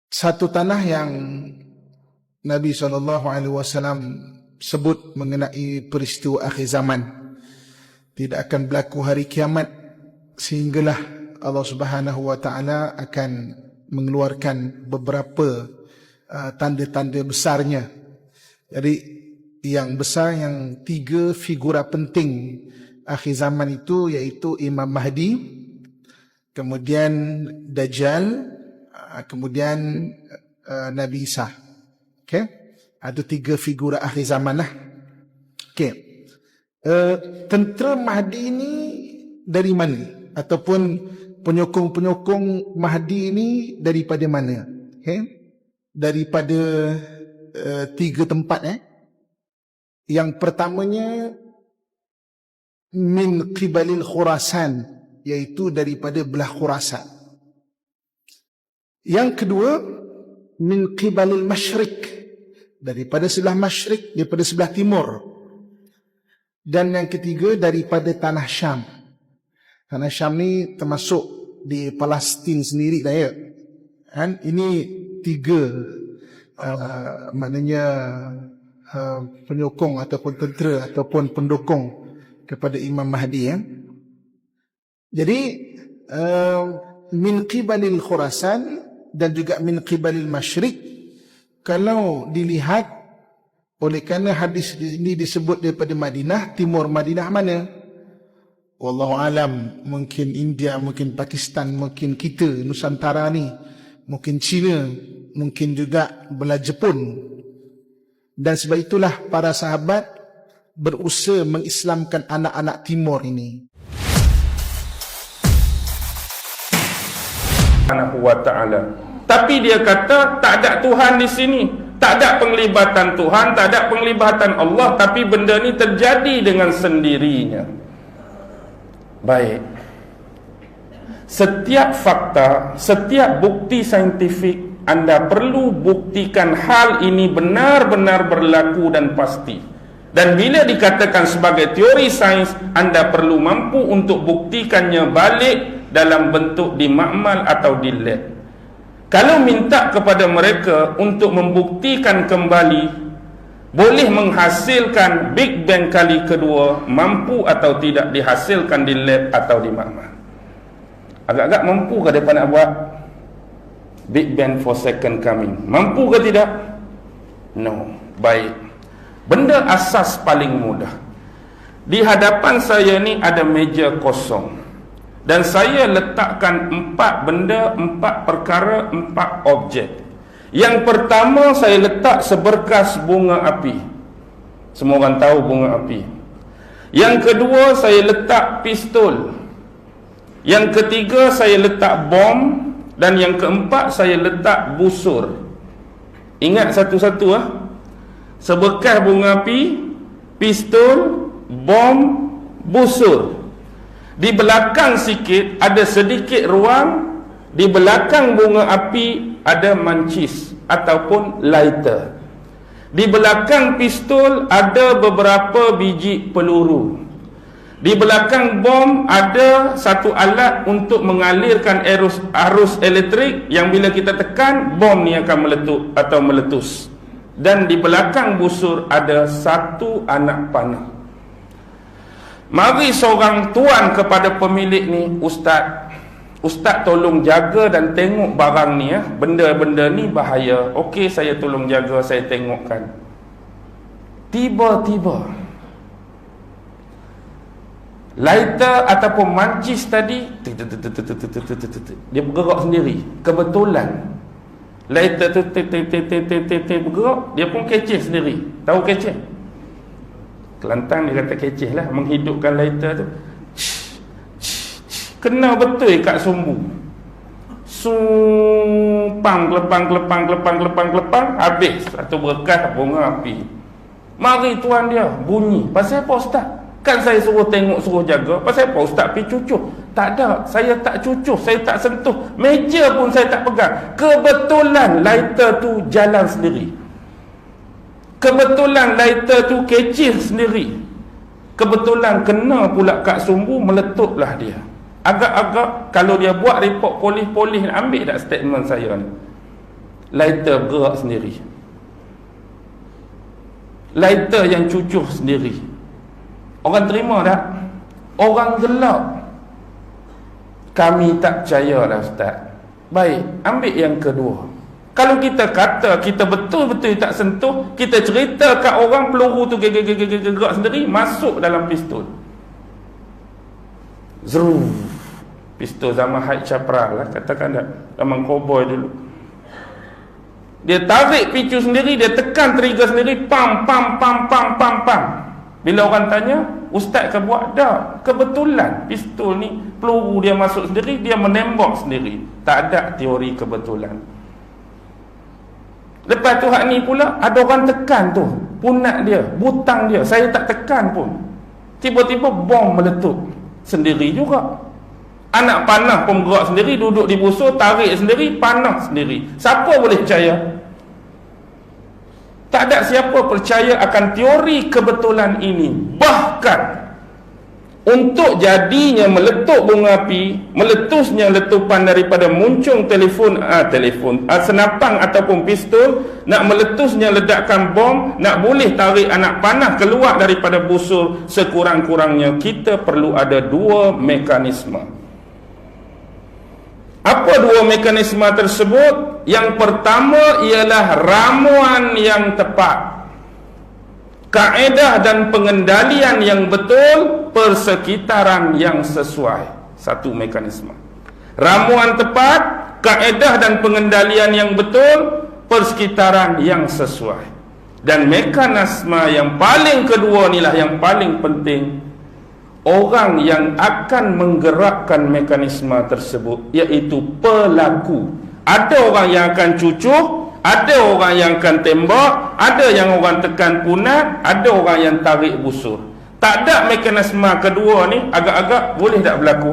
Satu tanah yang Nabi SAW sebut mengenai peristiwa akhir zaman, tidak akan berlaku hari kiamat sehinggalah Allah Subhanahu wa taala akan mengeluarkan beberapa tanda-tanda besarnya. Jadi yang besar, yang tiga figura penting akhir zaman itu, iaitu Imam Mahdi, kemudian Dajjal, kemudian Nabi Isa. Okay? Ada tiga figura akhir zaman lah. Okay. Tentera Mahdi ini dari mana? Ataupun penyokong-penyokong Mahdi ini daripada mana? Okay? Daripada tiga tempat. Yang pertamanya min qibalil Khurasan, iaitu daripada belah Khurasan. Yang kedua min qibalil Masyriq, daripada sebelah Masyriq, daripada sebelah timur. Dan yang ketiga daripada tanah Syam. Tanah Syam ni termasuk di Palestin sendiri dah ya. Kan? Ini tiga maknanya penyokong ataupun tentera ataupun pendukung kepada Imam Mahdi ya. Jadi min qibalil Khurasan dan juga min qibalil Masyriq, kalau dilihat oleh kerana hadis ini disebut daripada Madinah, timur Madinah mana? Wallahu alam, mungkin India, mungkin Pakistan, mungkin kita Nusantara ni, mungkin China, mungkin juga belah Jepun. Dan sebab itulah para sahabat berusaha mengislamkan anak-anak timur ini. Subhanahu wa ta'ala. Tapi dia kata tak ada Tuhan di sini, tak ada penglibatan Tuhan, tak ada penglibatan Allah, tapi benda ni terjadi dengan sendirinya. Baik, setiap fakta, setiap bukti saintifik, anda perlu buktikan hal ini benar-benar berlaku dan pasti. Dan bila dikatakan sebagai teori sains, anda perlu mampu untuk buktikannya balik dalam bentuk di makmal atau di lab. Kalau minta kepada mereka untuk membuktikan kembali boleh menghasilkan Big Bang kali kedua, mampu atau tidak dihasilkan di lab atau di makmal? Agak-agak mampu ke mereka nak buat Big Bang for second coming? Mampu ke tidak? No. Baik, benda asas paling mudah. Di hadapan saya ni ada meja kosong, dan saya letakkan 4 benda, 4 perkara, 4 objek. Yang pertama saya letak seberkas bunga api. Semua orang tahu bunga api. Yang kedua saya letak pistol. Yang ketiga saya letak bom. Dan yang keempat saya letak busur. Ingat satu-satu seberkas bunga api, pistol, bom, busur. Di belakang sikit ada sedikit ruang, di belakang bunga api ada mancis ataupun lighter. Di belakang pistol ada beberapa biji peluru. Di belakang bom ada satu alat untuk mengalirkan arus elektrik yang bila kita tekan, bom ni akan meletup atau meletus. Dan di belakang busur ada satu anak panah. Mari seorang tuan kepada pemilik ni, Ustaz tolong jaga dan tengok barang ni benda-benda ni bahaya. Okey, saya tolong jaga, saya tengokkan. Tiba-tiba lighter ataupun mancis tadi dia bergerak sendiri. Kebetulan lighter tu bergerak, dia pun keceh sendiri. Tahu keceh? Kelantan dia kata keceh lah, menghidupkan lighter tu. Kena betul kat sumbu. Sumpang, kelepang, habis satu berkas bunga api. Mari tuan dia bunyi. Pasal apa Ustaz? Kan saya suruh tengok, suruh jaga. Pasal apa Ustaz pergi cucuk? Tak ada, saya tak cucuk, saya tak sentuh. Meja pun saya tak pegang. Kebetulan lighter tu jalan sendiri. Kebetulan lighter tu kecil sendiri. Kebetulan kena pula kat sumbu, meletuplah dia. Agak-agak kalau dia buat report polis-polis, ambil tak statement saya ni? lighter bergerak sendiri, lighter yang cucuh sendiri. Orang terima tak? Orang gelap. Kami tak percayalah Ustaz. Baik, ambil yang kedua. Kalau kita kata kita betul-betul tak sentuh, kita cerita kat orang peluru tu gerak sendiri, masuk dalam pistol. Zruf. Pistol zaman Haid Chapra lah, katakan tak, zaman cowboy dulu. Dia tarik picu sendiri, dia tekan trigger sendiri, pam pam pam pam pam pam. Bila orang tanya, Ustaz ke buat? Tak, kebetulan pistol ni peluru dia masuk sendiri, dia menembak sendiri. Tak ada teori kebetulan. Lepas tu hak ni pula ada orang tekan tu, punat dia, butang dia, saya tak tekan pun. Tiba-tiba bom meletup sendiri juga. Anak panah pun gerak sendiri, duduk di busur, tarik sendiri, panah sendiri. Siapa boleh percaya? Tak ada siapa percaya akan teori kebetulan ini. Bahkan untuk jadinya meletup bunga api, meletusnya letupan daripada muncung senapang ataupun pistol, nak meletusnya ledakan bom, nak boleh tarik anak panah keluar daripada busur, sekurang-kurangnya kita perlu ada dua mekanisme. Apa dua mekanisme tersebut? Yang pertama ialah ramuan yang tepat, kaedah dan pengendalian yang betul, persekitaran yang sesuai. Satu mekanisme. Ramuan tepat, kaedah dan pengendalian yang betul, persekitaran yang sesuai. Dan mekanisme yang paling kedua inilah yang paling penting. Orang yang akan menggerakkan mekanisme tersebut, iaitu pelaku. Ada orang yang akan cucuh, ada orang yang akan tembak, ada yang orang tekan punat, ada orang yang tarik busur. Tak ada mekanisme kedua ni, agak-agak boleh tak berlaku?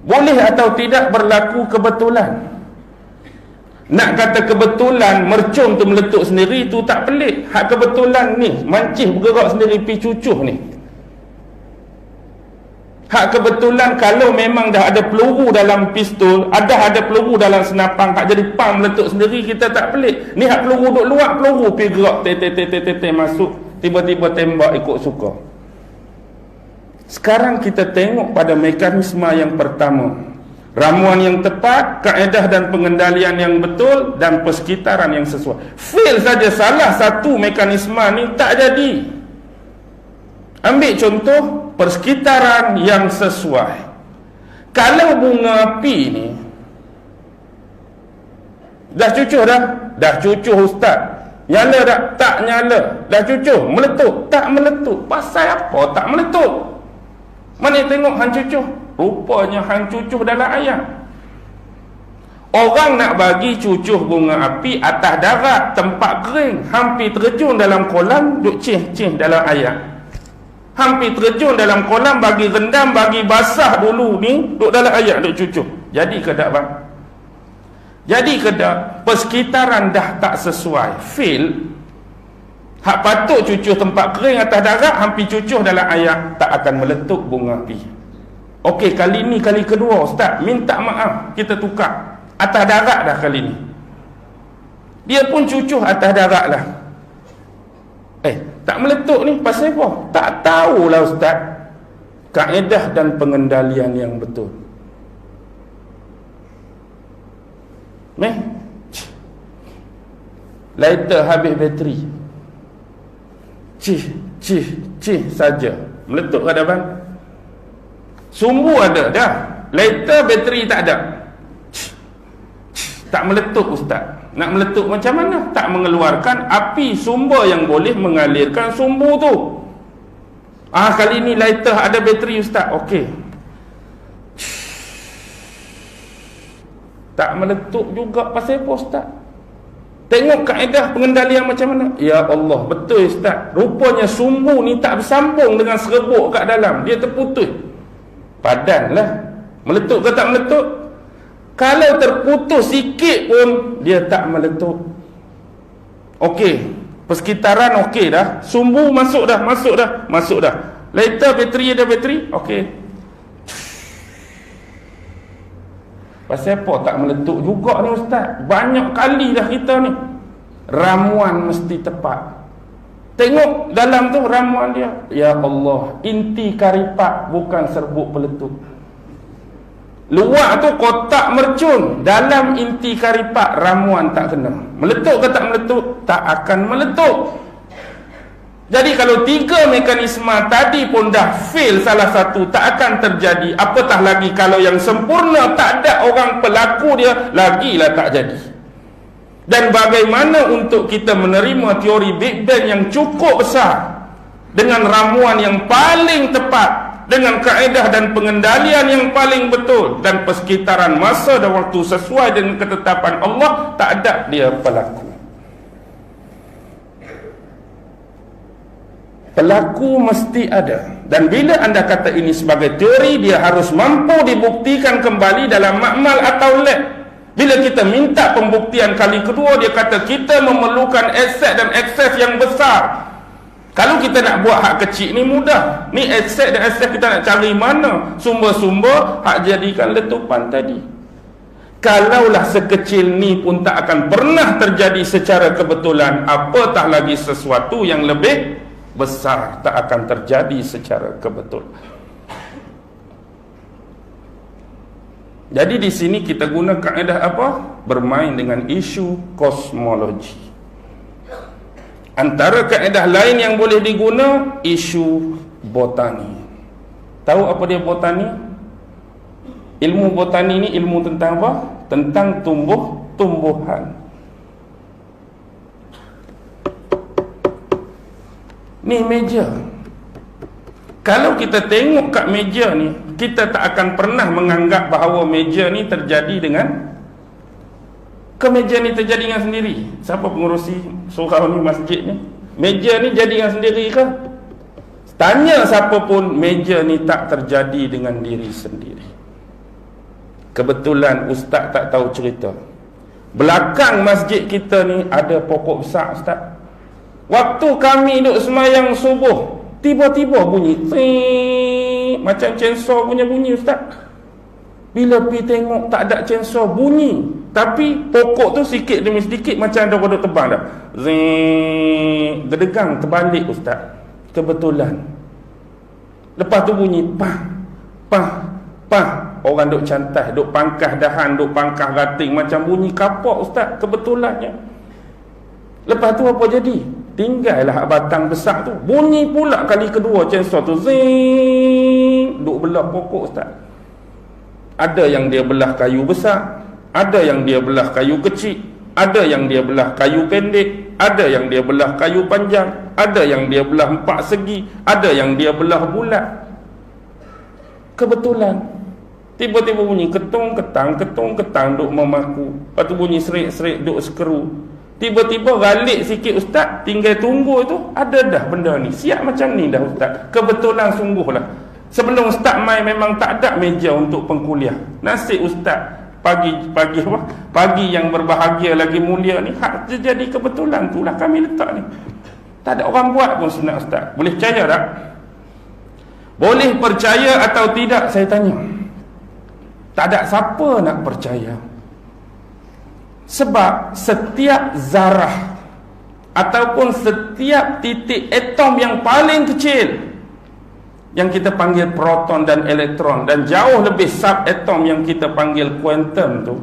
Boleh atau tidak berlaku kebetulan? Nak kata kebetulan mercun tu meletup sendiri, tu tak pelik. Hak kebetulan ni, mancih bergerak sendiri pi cucuh ni. Hak kebetulan kalau memang dah ada peluru dalam pistol, ada peluru dalam senapang, hak jadi pam meletup sendiri, kita tak pelik. Ni hak peluru duk luar, peluru pergi gerak te masuk, tiba-tiba tembak ikut suka. Sekarang kita tengok pada mekanisme yang pertama. Ramuan yang tepat, kaedah dan pengendalian yang betul, dan persekitaran yang sesuai. Fail saja salah satu mekanisme ni, tak jadi. Ambil contoh persekitaran yang sesuai. Kalau bunga api ni dah cucuh dah? Dah cucuh Ustaz. Nyala tak? Tak nyala. Dah cucuh? Meletup? Tak meletup. Pasal apa tak meletup? Mana tengok hang cucuh? Rupanya hang cucuh dalam ayat. Orang nak bagi cucuh bunga api atas darat, tempat kering, hampir terjun dalam kolam, duk cih-cih dalam ayat. Hampir terjun dalam kolam, bagi rendam, bagi basah dulu ni, duduk dalam air, duduk cucuh. Jadi ke tak bang? Jadi ke tak? Persekitaran dah tak sesuai, fail. Hak patut cucuh tempat kering atas darat, hampir cucuh dalam air, tak akan meletup bunga api. Okey, kali ni kali kedua Ustaz, minta maaf, kita tukar. Atas darat dah kali ni. Dia pun cucuh atas darat lah. Tak meletup ni pasal apa? Tak tahulah Ustaz. Kaedah dan pengendalian yang betul. Lighter habis bateri. Cih saja. Meletup ke ada bang? Sumbu ada dah. Lighter bateri tak ada. Tak meletup Ustaz. Nak meletup macam mana? Tak mengeluarkan api, sumber yang boleh mengalirkan sumbu tu. Kali ni lighter ada bateri Ustaz. Okey. Tak meletup juga pasal apa Ustaz? Tengok kaedah pengendalian macam mana? Ya Allah, betul Ustaz. Rupanya sumbu ni tak bersambung dengan serbuk kat dalam. Dia terputus. Padanlah. Meletup ke tak meletup? Kalau terputus sikit pun dia tak meletup. Okey, persekitaran okey dah. Sumbu masuk dah. Lighter bateri ada bateri. Okey. Pasal apa tak meletup juga ni ustaz? Banyak kali dah kita ni. Ramuan mesti tepat. Tengok dalam tu ramuan dia. Ya Allah, inti karipak bukan serbuk peletup. Luar tu kotak mercun, dalam inti karipak ramuan tak kena. Meletup ke tak meletup? Tak akan meletup. Jadi kalau 3 mekanisme tadi pun dah fail salah satu, tak akan terjadi. Apatah lagi kalau yang sempurna tak ada orang pelaku dia, lagilah tak jadi. Dan bagaimana untuk kita menerima teori Big Bang yang cukup besar, dengan ramuan yang paling tepat, dengan kaedah dan pengendalian yang paling betul, dan persekitaran masa dan waktu sesuai dengan ketetapan Allah, tak ada dia pelaku. Pelaku mesti ada. Dan bila anda kata ini sebagai teori, dia harus mampu dibuktikan kembali dalam makmal atau lab. Bila kita minta pembuktian kali kedua, dia kata kita memerlukan aset dan akses yang besar. Kalau kita nak buat hak kecil ni mudah. Ni aset dan akses kita nak cari mana? Sumber-sumber hak jadikan letupan tadi. Kalaulah sekecil ni pun tak akan pernah terjadi secara kebetulan, apatah lagi sesuatu yang lebih besar tak akan terjadi secara kebetulan. Jadi di sini kita guna kaedah apa? Bermain dengan isu kosmologi. Antara kaedah lain yang boleh diguna, isu botani. Tahu apa dia botani? Ilmu botani ni ilmu tentang apa? Tentang tumbuh-tumbuhan. Ni meja. Kalau kita tengok kat meja ni, kita tak akan pernah menganggap bahawa meja ni terjadi dengan meja ni terjadi dengan sendiri. Siapa pengurusi surau ni, masjid ni? Meja ni jadi dengan sendiri ke? Tanya siapa pun, meja ni tak terjadi dengan diri sendiri. Kebetulan ustaz tak tahu cerita. Belakang masjid kita ni ada pokok besar ustaz. Waktu kami duduk semayang subuh, tiba-tiba bunyi macam chainsaw punya bunyi ustaz. Bila pergi tengok tak ada chainsaw bunyi, tapi pokok tu sikit demi sedikit macam ada kodok tebang dah. Gedegang terbalik ustaz. Kebetulan. Lepas tu bunyi pah pah pah. Orang duk cantas, duk pangkah dahan, duk pangkah rating macam bunyi kapak ustaz. Kebetulannya. Lepas tu apa jadi? Tinggallah batang besar tu, bunyi pula kali kedua chainsaw tu, duk belah pokok ustaz. Ada yang dia belah kayu besar, ada yang dia belah kayu kecil, ada yang dia belah kayu pendek, ada yang dia belah kayu panjang, ada yang dia belah 4 segi, ada yang dia belah bulat. Kebetulan tiba-tiba bunyi ketung ketang duk memaku. Lepas tu bunyi serik duk skru. Tiba-tiba galik sikit ustaz, tinggal tunggu tu ada dah benda ni. Siap macam ni dah ustaz. Kebetulan sungguhlah. Sebelum ustaz mai memang tak ada meja untuk pengkuliah. Nasib ustaz pagi yang berbahagia lagi mulia ni, hak terjadi kebetulan tu lah kami letak ni. Tak ada orang buat pun sebenarnya ustaz. Boleh percaya tak? Boleh percaya atau tidak saya tanya. Tak ada siapa nak percaya. Sebab setiap zarah ataupun setiap titik atom yang paling kecil, yang kita panggil proton dan elektron, dan jauh lebih subatom yang kita panggil kuantum tu,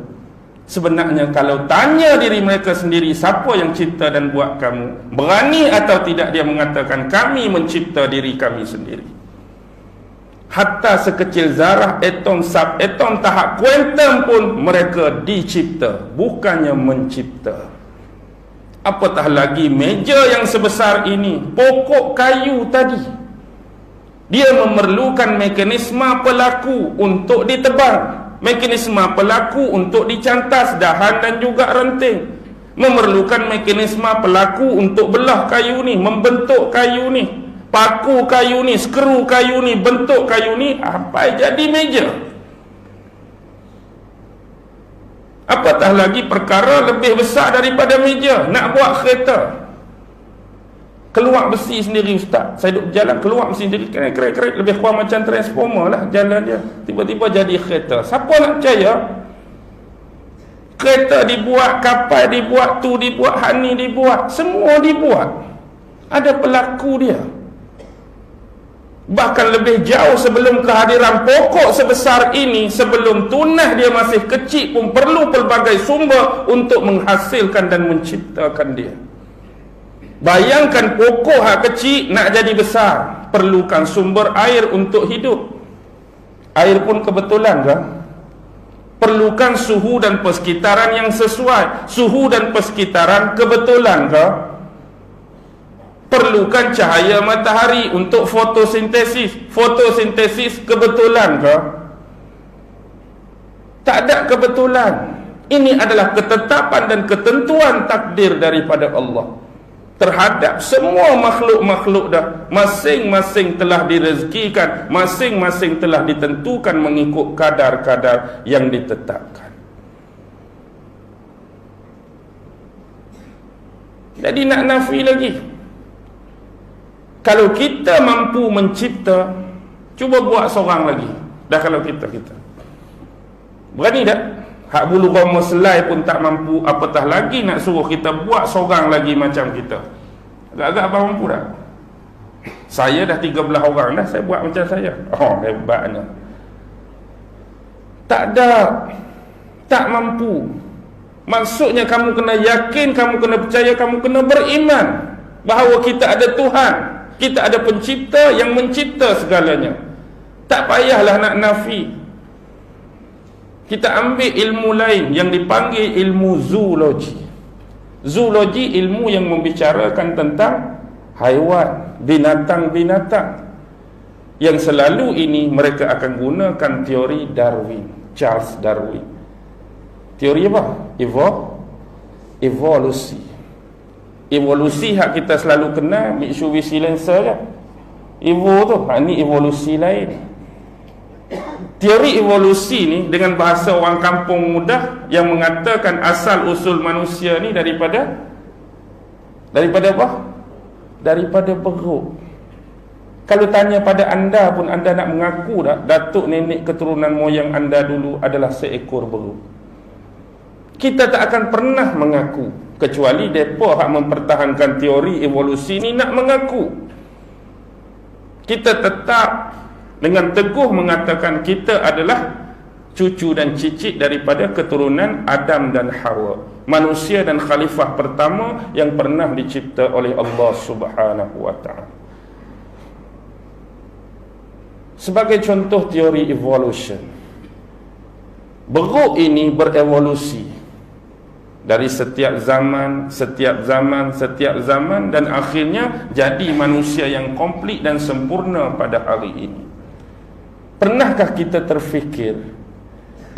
sebenarnya kalau tanya diri mereka sendiri, siapa yang cipta dan buat kamu, berani atau tidak dia mengatakan kami mencipta diri kami sendiri. Hatta sekecil zarah, atom, subatom, tahap kuantum pun mereka dicipta, bukannya mencipta. Apatah lagi meja yang sebesar ini, pokok kayu tadi, dia memerlukan mekanisme pelaku untuk ditebang, mekanisme pelaku untuk dicantas dahan dan juga ranting, memerlukan mekanisme pelaku untuk belah kayu ni, membentuk kayu ni, paku kayu ni, skru kayu ni, bentuk kayu ni, sampai jadi meja. Apatah lagi perkara lebih besar daripada meja, nak buat kereta. Keluar besi sendiri ustaz. Saya duduk berjalan, keluar besi sendiri, kerek-kerek, lebih kurang macam transformer lah jalan dia. Tiba-tiba jadi kereta. Siapa nak percaya? Kereta dibuat, kapal dibuat, tu dibuat, hak ni dibuat, semua dibuat. Ada pelaku dia. Bahkan lebih jauh sebelum kehadiran pokok sebesar ini, sebelum tunah dia masih kecil pun perlu pelbagai sumber untuk menghasilkan dan menciptakan dia. Bayangkan pokok hak kecil nak jadi besar, perlukan sumber air untuk hidup. Air pun kebetulan ke? Perlukan suhu dan persekitaran yang sesuai. Suhu dan persekitaran kebetulan ke? Perlukan cahaya matahari untuk fotosintesis. Fotosintesis kebetulan ke? Tak ada kebetulan. Ini adalah ketetapan dan ketentuan takdir daripada Allah terhadap semua makhluk-makhluk dah. Masing-masing telah direzekikan, masing-masing telah ditentukan mengikut kadar-kadar yang ditetapkan. Jadi nak nafi lagi, kalau kita mampu mencipta, cuba buat seorang lagi. Dah kalau kita berani tak? Hak bulu roma selai pun tak mampu, apatah lagi nak suruh kita buat seorang lagi macam kita. Agak-agak abang mampu tak? Saya dah 13 orang dah, saya buat macam saya. Oh, hebatnya. Tak ada, tak mampu. Maksudnya kamu kena yakin, kamu kena percaya, kamu kena beriman bahawa kita ada Tuhan, kita ada pencipta yang mencipta segalanya. Tak payahlah nak nafi. Kita ambil ilmu lain yang dipanggil ilmu zoologi. Zoologi ilmu yang membicarakan tentang haiwan, binatang-binatang. Yang selalu ini mereka akan gunakan teori Darwin, Charles Darwin. Teori apa? Evolusi. Evolusi hak kita selalu kenal Mitsubishi Lancer je. Evo tu, hak ni evolusi lain. Teori evolusi ni dengan bahasa orang kampung mudah yang mengatakan asal usul manusia ni daripada apa? Daripada beruk. Kalau tanya pada anda pun anda nak mengaku tak datuk nenek keturunan moyang anda dulu adalah seekor beruk? Kita tak akan pernah mengaku, kecuali depa hak mempertahankan teori evolusi ni nak mengaku. Kita tetap dengan teguh mengatakan kita adalah cucu dan cicit daripada keturunan Adam dan Hawa, manusia dan khalifah pertama yang pernah dicipta oleh Allah Subhanahu wa ta'ala. Sebagai contoh teori evolution, beruk ini berevolusi dari setiap zaman dan akhirnya jadi manusia yang komplit dan sempurna pada hari ini. Pernahkah kita terfikir,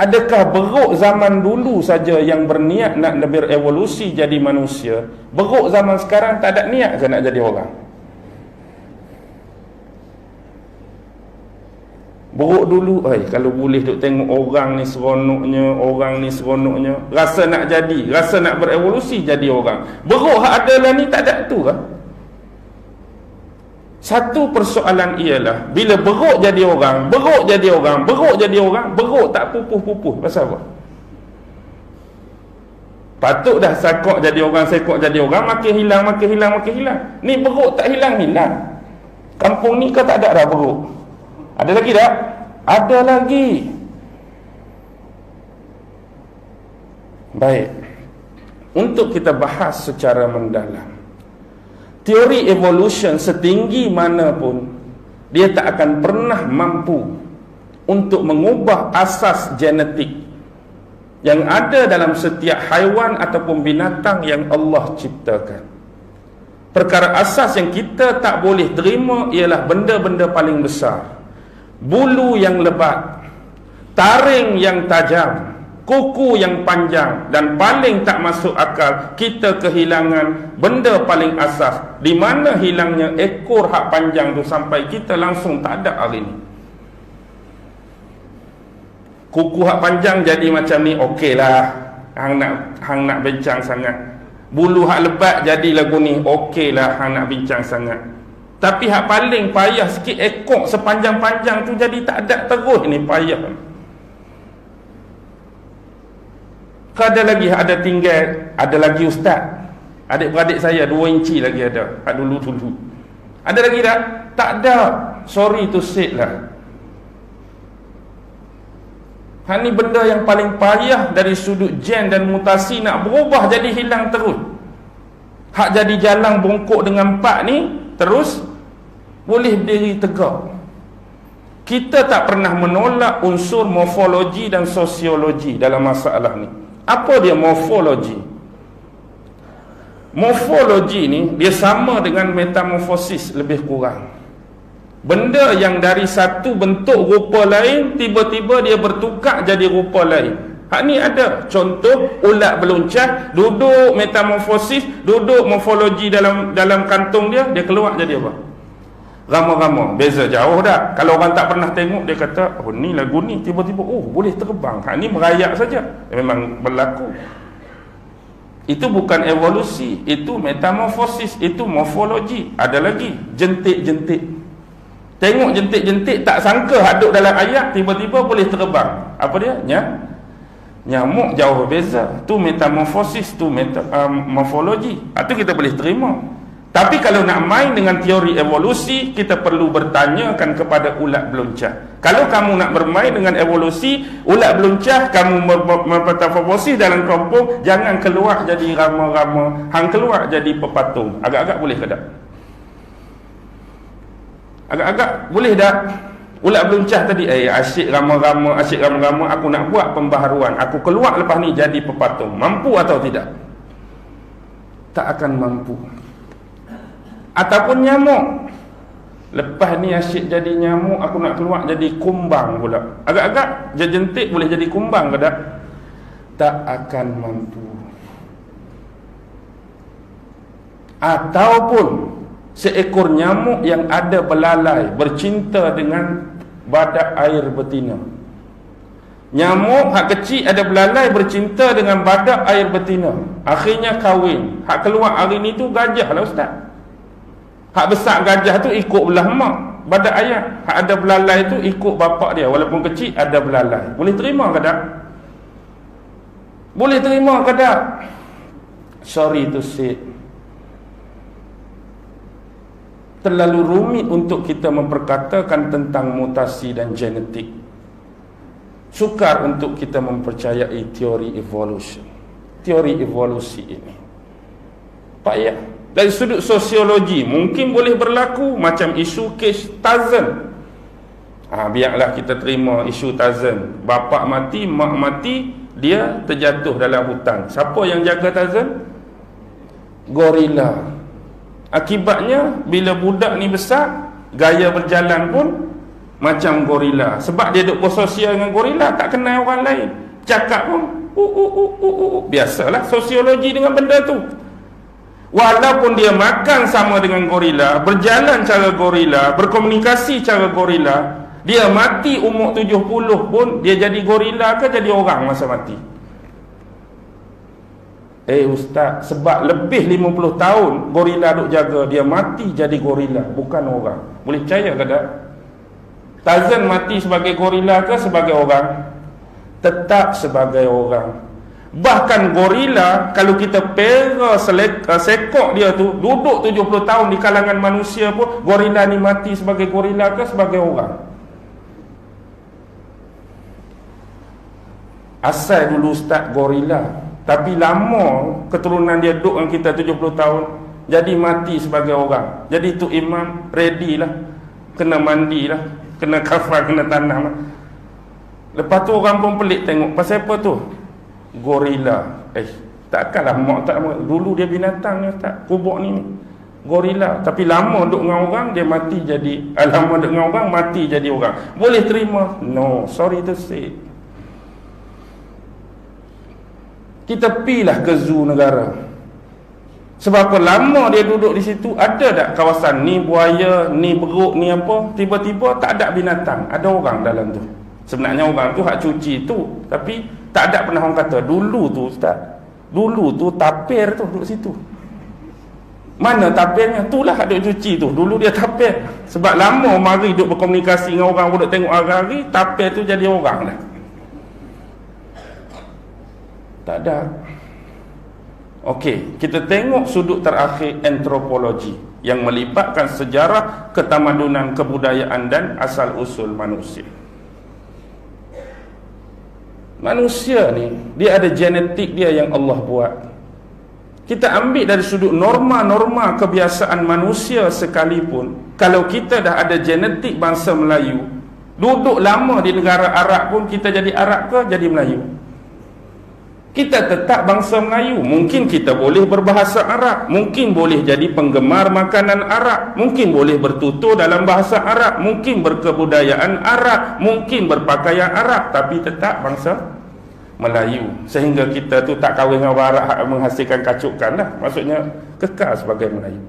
adakah beruk zaman dulu saja yang berniat nak berevolusi jadi manusia? Beruk zaman sekarang tak ada niat ke nak jadi orang? Beruk dulu, kalau boleh duk tengok orang ni seronoknya, rasa nak jadi, rasa nak berevolusi jadi orang. Beruk hak adalah ni tak ada tu ke? Satu persoalan ialah bila beruk jadi orang, beruk tak pupuh-pupuh. Pasal apa? Patut dah sekok jadi orang, makin hilang. Ni beruk tak hilang-hilang. Kampung ni kau tak ada dah beruk. Ada lagi tak? Ada lagi. Baik. Untuk kita bahas secara mendalam, teori evolution setinggi mana pun, dia tak akan pernah mampu untuk mengubah asas genetik yang ada dalam setiap haiwan ataupun binatang yang Allah ciptakan. Perkara asas yang kita tak boleh terima ialah benda-benda paling besar, bulu yang lebat, taring yang tajam, kuku yang panjang, dan paling tak masuk akal, kita kehilangan benda paling asas. Di mana hilangnya ekor hak panjang tu sampai kita langsung tak ada hari ni. Kuku hak panjang jadi macam ni, okeylah, hang nak bincang sangat. Bulu hak lebat jadi lagu ni, okeylah, hang nak bincang sangat. Tapi hak paling payah sikit, ekor sepanjang-panjang tu jadi tak ada terus ni, payah. Ada lagi ada tinggal, ada lagi ustaz. Adik-beradik saya 2 inci lagi ada. Hak dulu-dulu. Ada lagi tak? Tak ada. Sorry to say lah. Hak ni benda yang paling payah dari sudut gen dan mutasi, nak berubah jadi hilang terus. Hak jadi jalan bongkok dengan 4 ni terus boleh berdiri tegak. Kita tak pernah menolak unsur morfologi dan sosiologi dalam masalah ni. Apa dia morfologi? Morfologi ni dia sama dengan metamorfosis lebih kurang. Benda yang dari satu bentuk rupa lain tiba-tiba dia bertukar jadi rupa lain. Hak ni ada contoh ulat beluncah duduk metamorfosis, duduk morfologi dalam kantung dia keluar jadi apa? Rama-rama. Beza jauh dah. Kalau orang tak pernah tengok dia kata, oh ni lagu ni tiba-tiba boleh terbang. Hak ni merayak saja. Memang berlaku. Itu bukan evolusi, itu metamorfosis, itu morfologi. Ada lagi jentik-jentik. Tengok jentik-jentik tak sangka hadut dalam ayat tiba-tiba boleh terbang. Apa dia? Nyamuk jauh berbeza. Tu metamorfosis, tu morfologi. Itu kita boleh terima. Tapi kalau nak main dengan teori evolusi, kita perlu bertanyakan kepada ulat beluncah. Kalau kamu nak bermain dengan evolusi, ulat beluncah, kamu metamorfosis dalam kelompok, jangan keluar jadi rama-rama, hang keluar jadi pepatung. Agak-agak boleh ke tak? Agak-agak boleh tak? Ulat beluncah tadi, asyik rama-rama, aku nak buat pembaharuan. Aku keluar lepas ni jadi pepatung. Mampu atau tidak? Tak akan mampu. Ataupun nyamuk, lepas ni asyik jadi nyamuk, aku nak keluar jadi kumbang pula. Agak-agak jentik boleh jadi kumbang ke tak? Tak akan mampu. Ataupun seekor nyamuk yang ada belalai bercinta dengan badak air betina. Nyamuk hak kecil ada belalai bercinta dengan badak air betina. Akhirnya kahwin. Hak keluar hari ni tu gajah lah ustaz. Hak besar gajah tu ikut belah mak, badak ayah. Hak ada belalai tu ikut bapak dia. Walaupun kecil ada belalai. Boleh terima ke tak? Boleh terima ke tak? Sorry to say, terlalu rumit untuk kita memperkatakan tentang mutasi dan genetik. Sukar untuk kita mempercayai teori evolution. Teori evolusi ini payah. Dari sudut sosiologi mungkin boleh berlaku macam isu kes Tarzan. Biarlah kita terima isu Tarzan. Bapak mati, mak mati, dia terjatuh dalam hutan. Siapa yang jaga Tarzan? Gorila. Akibatnya bila budak ni besar, gaya berjalan pun macam gorila. Sebab dia duduk bersosial dengan gorila, tak kenal orang lain. Cakap pun biasalah sosiologi dengan benda tu. Walaupun dia makan sama dengan gorila, berjalan cara gorila, berkomunikasi cara gorila, dia mati umur 70 pun dia jadi gorila ke jadi orang masa mati? Ustaz, sebab lebih 50 tahun gorila duk jaga, dia mati jadi gorila, bukan orang. Boleh percaya ke tak? Tarzan mati sebagai gorila ke sebagai orang? Tetap sebagai orang. Bahkan gorila, kalau kita pera sekok dia tu, duduk 70 tahun di kalangan manusia pun, gorila ni mati sebagai gorila ke sebagai orang? Asal dulu start gorila, tapi lama keturunan dia duduk dengan kita 70 tahun, jadi mati sebagai orang. Jadi tu imam ready lah, kena mandi lah, kena kafan, kena tanam lah. Lepas tu orang pun pelik tengok, pasal apa tu? Gorila. Takkanlah mak tak, dulu dia binatang ni tak, kubur ni gorila, tapi lama duduk dengan orang dia mati jadi, lama duduk dengan orang mati jadi orang. Boleh terima? No, sorry to say. Kita pilah ke zoo negara. Sebab apa? Lama dia duduk di situ, ada tak kawasan ni buaya, ni beruk, ni apa, tiba-tiba tak ada binatang, ada orang dalam tu. Sebenarnya orang tu hak cuci tu, tapi tak ada pernah orang kata dulu tu ustaz, dulu tu tapir tu duduk situ. Mana tapirnya? Itulah hak duduk cuci tu, dulu dia tapir. Sebab lama mari duduk berkomunikasi dengan orang, duduk tengok hari-hari, tapir tu jadi orang dah. Tak ada. Okey, kita tengok sudut terakhir antropologi yang melibatkan sejarah, ketamadunan, kebudayaan dan asal-usul manusia. Manusia ni, dia ada genetik dia yang Allah buat. Kita ambil dari sudut norma-norma kebiasaan manusia sekalipun, kalau kita dah ada genetik bangsa Melayu, duduk lama di negara Arab pun kita jadi Arab ke jadi Melayu? Kita tetap bangsa Melayu. Mungkin kita boleh berbahasa Arab, mungkin boleh jadi penggemar makanan Arab, mungkin boleh bertutur dalam bahasa Arab, mungkin berkebudayaan Arab, mungkin berpakaian Arab, tapi tetap bangsa Melayu. Sehingga kita tu tak kahwin dengan orang Arab menghasilkan kacukan lah. Maksudnya kekal sebagai Melayu.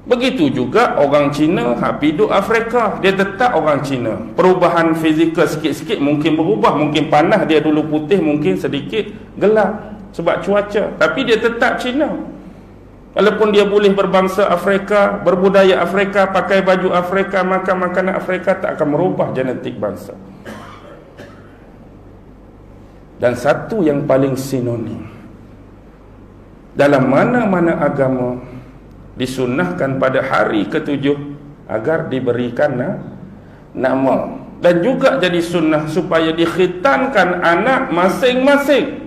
Begitu juga orang Cina hidup Afrika, dia tetap orang Cina. Perubahan fizikal sikit-sikit mungkin berubah, mungkin panas dia dulu putih, mungkin sedikit gelap sebab cuaca, tapi dia tetap Cina. Walaupun dia boleh berbangsa Afrika, berbudaya Afrika, pakai baju Afrika, makan makanan Afrika, tak akan merubah genetik bangsa. Dan satu yang paling sinonim, dalam mana-mana agama disunnahkan pada hari ke-7 agar diberikan nama, dan juga jadi sunnah supaya dikhitankan anak masing-masing.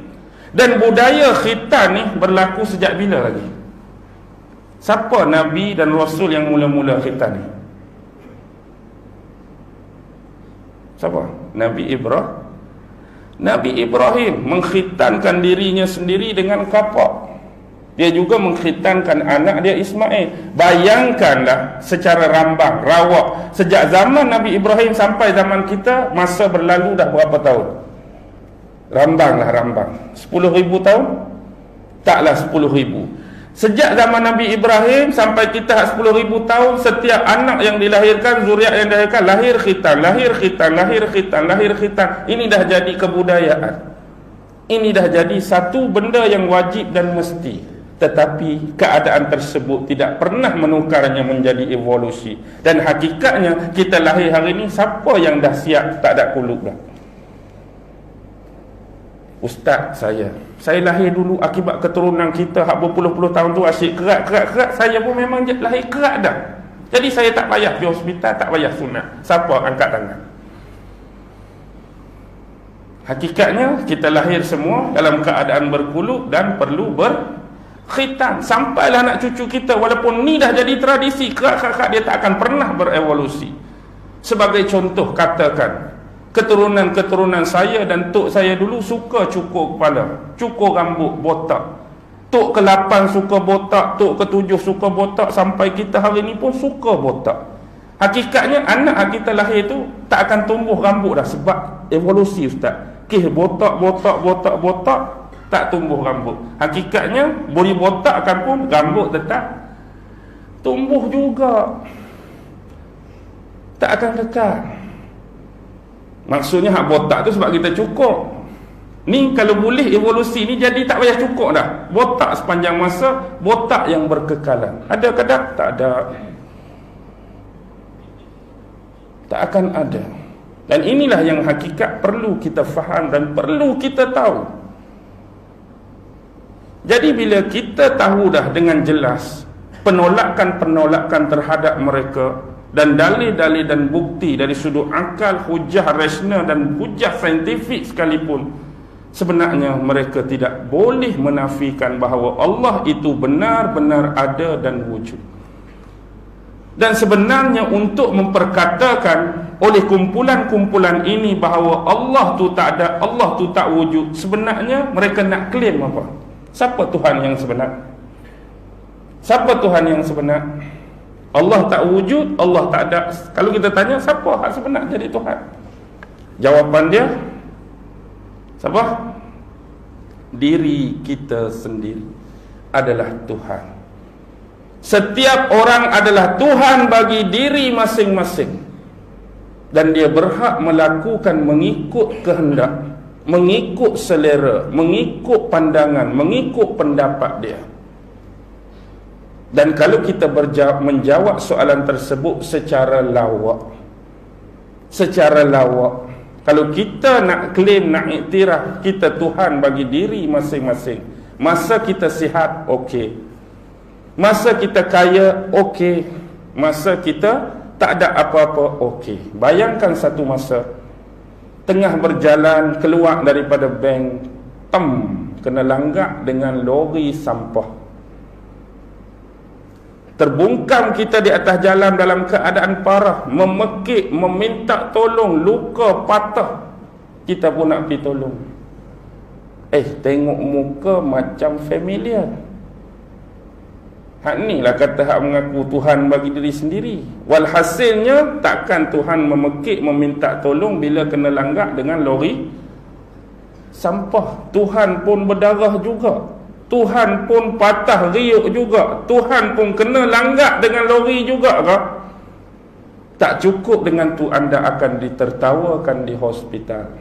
Dan budaya khitan ni berlaku sejak bila lagi? Siapa Nabi dan Rasul yang mula-mula khitan ni? Siapa? Nabi Ibrahim mengkhitankan dirinya sendiri dengan kapak. Dia juga mengkhitankan anak dia Ismail. Bayangkanlah secara rambang, rawak, sejak zaman Nabi Ibrahim sampai zaman kita, masa berlalu dah berapa tahun? Rambanglah, rambang. 10,000 tahun? Taklah 10,000. Sejak zaman Nabi Ibrahim sampai kita 10,000 tahun, setiap anak yang dilahirkan, zuriat yang dilahirkan, lahir khitan, lahir khitan, lahir khitan, lahir khitan. Ini dah jadi kebudayaan. Ini dah jadi satu benda yang wajib dan mesti. Tetapi keadaan tersebut tidak pernah menukarnya menjadi evolusi. Dan hakikatnya kita lahir hari ini, siapa yang dah siap tak ada kulub dah? Ustaz saya lahir dulu akibat keturunan kita hak berpuluh-puluh tahun tu asyik kerat. Saya pun memang lahir kerat dah. Jadi saya tak payah pergi hospital, tak payah sunat. Siapa angkat tangan? Hakikatnya kita lahir semua dalam keadaan berkulub dan perlu berkhitan. Sampailah anak cucu kita, walaupun ni dah jadi tradisi, kerat-kerat dia tak akan pernah berevolusi. Sebagai contoh, katakan keturunan saya dan tok saya dulu suka cukur kepala, cukur rambut, botak. Tok ke-8 suka botak, tok ke-7 suka botak, sampai kita hari ni pun suka botak. Hakikatnya anak kita lahir tu tak akan tumbuh rambut dah sebab evolusi ustaz. Botak, tak tumbuh rambut. Hakikatnya boleh botakkan pun rambut tetap tumbuh juga, tak akan kekal. Maksudnya hak botak tu sebab kita cukur. Ni kalau boleh evolusi ni jadi tak payah cukur dah. Botak sepanjang masa, botak yang berkekalan. Ada ke tak? Tak ada. Tak akan ada. Dan inilah yang hakikat perlu kita faham dan perlu kita tahu. Jadi bila kita tahu dah dengan jelas penolakan-penolakan terhadap mereka, dan dalil-dalil dan bukti dari sudut akal, hujah rasional dan hujah saintifik sekalipun, sebenarnya mereka tidak boleh menafikan bahawa Allah itu benar-benar ada dan wujud. Dan sebenarnya untuk memperkatakan oleh kumpulan-kumpulan ini bahawa Allah tu tak ada, Allah tu tak wujud, sebenarnya mereka nak claim apa? Siapa Tuhan yang sebenar? Siapa Tuhan yang sebenar? Allah tak wujud, Allah tak ada. Kalau kita tanya siapa hak sebenar jadi Tuhan, jawapan dia siapa? Diri kita sendiri adalah Tuhan. Setiap orang adalah Tuhan bagi diri masing-masing, dan dia berhak melakukan mengikut kehendak, mengikut selera, mengikut pandangan, mengikut pendapat dia. Dan kalau kita menjawab soalan tersebut secara lawak, Kalau kita nak claim, nak iktiraf kita Tuhan bagi diri masing-masing, masa kita sihat, okey. Masa kita kaya, okey. Masa kita tak ada apa-apa, okey. Bayangkan satu masa tengah berjalan keluar daripada bank, kena langgak dengan lori sampah. Terbungkam kita di atas jalan dalam keadaan parah, memekik, meminta tolong, luka, patah. Kita pun nak pergi tolong. Tengok muka macam familiar. Hak ni lah kata hak mengaku Tuhan bagi diri sendiri. Walhasilnya takkan Tuhan memekik, meminta tolong bila kena langgak dengan lori sampah. Tuhan pun berdarah juga. Tuhan pun patah riuk juga. Tuhan pun kena langgak dengan lori juga kah? Tak cukup dengan tu anda akan ditertawakan di hospital.